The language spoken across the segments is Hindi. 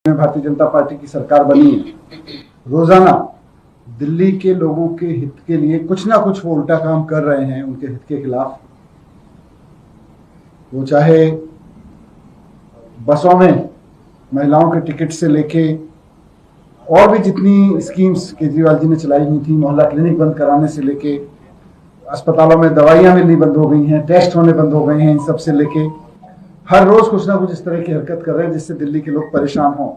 भारतीय जनता पार्टी की सरकार बनी है, रोजाना दिल्ली के लोगों के हित के लिए कुछ ना कुछ वो उल्टा काम कर रहे हैं उनके हित के खिलाफ। वो चाहे बसों में महिलाओं के टिकट से लेके और भी जितनी स्कीम्स केजरीवाल जी ने चलाई हुई थी, मोहल्ला क्लिनिक बंद कराने से लेके अस्पतालों में दवाइयां मिलनी बंद हो गई हैं, टेस्ट होने बंद हो गए हैं, इन सब से लेके हर रोज कुछ ना कुछ इस तरह की हरकत कर रहे हैं जिससे दिल्ली के लोग परेशान हों।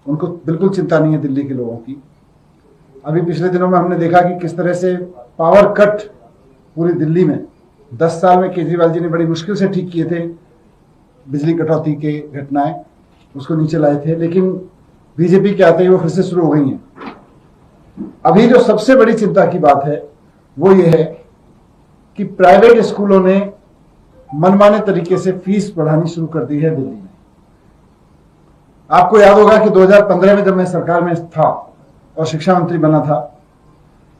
उनको बिल्कुल चिंता नहीं है दिल्ली के लोगों की। अभी पिछले दिनों में हमने देखा कि किस तरह से पावर कट पूरी दिल्ली में 10 साल में केजरीवाल जी ने बड़ी मुश्किल से ठीक किए थे। बिजली कटौती के घटनाएं उसको नीचे लाए थे, लेकिन बीजेपी के आते ही वो फिर से शुरू हो गई हैं। अभी जो सबसे बड़ी चिंता की बात है वो ये है कि प्राइवेट स्कूलों ने मनमाने तरीके से फीस बढ़ानी शुरू कर दी है दिल्ली में। आपको याद होगा कि 2015 में जब मैं सरकार में था और शिक्षा मंत्री बना था,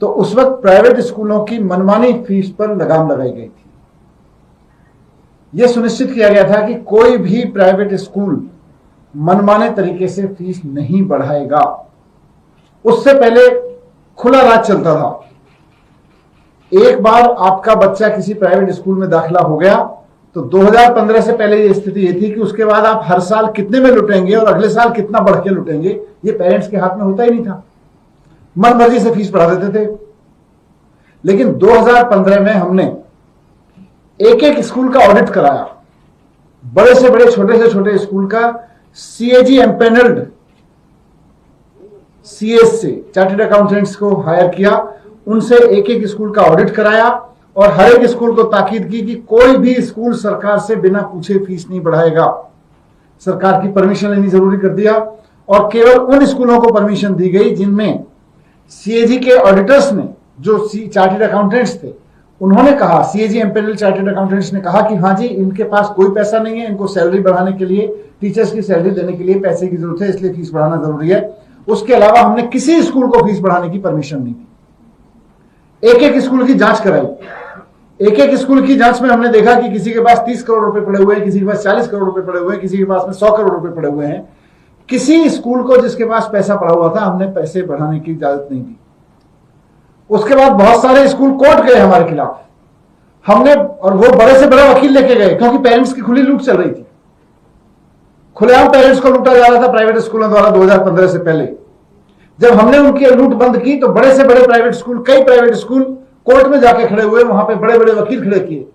तो उस वक्त प्राइवेट स्कूलों की मनमानी फीस पर लगाम लगाई गई थी। यह सुनिश्चित किया गया था कि कोई भी प्राइवेट स्कूल मनमाने तरीके से फीस नहीं बढ़ाएगा। उससे पहले खुला राज चलता था। एक बार आपका बच्चा किसी प्राइवेट स्कूल में दाखिला हो गया तो 2015 से पहले ये स्थिति ये थी कि उसके बाद आप हर साल कितने में लुटेंगे और अगले साल कितना बढ़ के लुटेंगे, ये पेरेंट्स के हाथ में होता ही नहीं था। मन मर्जी से फीस बढ़ा देते थे। लेकिन 2015 में हमने एक एक स्कूल का ऑडिट कराया, बड़े से बड़े छोटे से छोटे स्कूल का। सीएजी एम्पेनल्ड सीएस से चार्टर्ड अकाउंटेंट्स को हायर किया, उनसे एक एक स्कूल का ऑडिट कराया और हर एक स्कूल को ताकीद की कि कोई भी स्कूल सरकार से बिना पूछे फीस नहीं बढ़ाएगा। सरकार की परमिशन लेनी जरूरी कर दिया और केवल उन स्कूलों को परमिशन दी गई जिनमें सीएजी के ऑडिटर्स ने, जो चार्टर्ड अकाउंटेंट्स थे, उन्होंने कहा, सीएजी एम्पेनल्ड चार्टर्ड अकाउंटेंट्स ने कहा कि हाँ जी, इनके पास कोई पैसा नहीं है, इनको सैलरी बढ़ाने के लिए, टीचर्स की सैलरी देने के लिए पैसे की जरूरत है, इसलिए फीस बढ़ाना जरूरी है। उसके अलावा हमने किसी स्कूल को फीस बढ़ाने की परमिशन नहीं दी। एक एक स्कूल की जांच कराई। एक एक स्कूल की जांच में हमने देखा कि किसी के पास 30 करोड़ रुपए पड़े हुए हैं, किसी के पास 40 करोड़ रुपए पड़े हुए हैं, किसी के पास में 100 करोड़ रुपए पड़े हुए हैं। किसी स्कूल को जिसके पास पैसा पड़ा हुआ था, हमने पैसे बढ़ाने की इजाजत नहीं दी। उसके बाद बहुत सारे स्कूल कोर्ट गए हमारे खिलाफ। हमने, और वो बड़े से बड़ा वकील लेके गए, क्योंकि पेरेंट्स की खुली लूट चल रही थी। खुलेआम पेरेंट्स को लूटा जा रहा था प्राइवेट स्कूलों द्वारा 2015 से पहले। जब हमने उनकी लूट बंद की तो बड़े से बड़े प्राइवेट स्कूल, कई प्राइवेट स्कूल कोर्ट में जाके खड़े हुए, वहां पे बड़े बड़े वकील खड़े किए।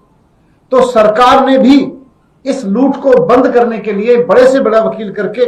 तो सरकार ने भी इस लूट को बंद करने के लिए बड़े से बड़ा वकील करके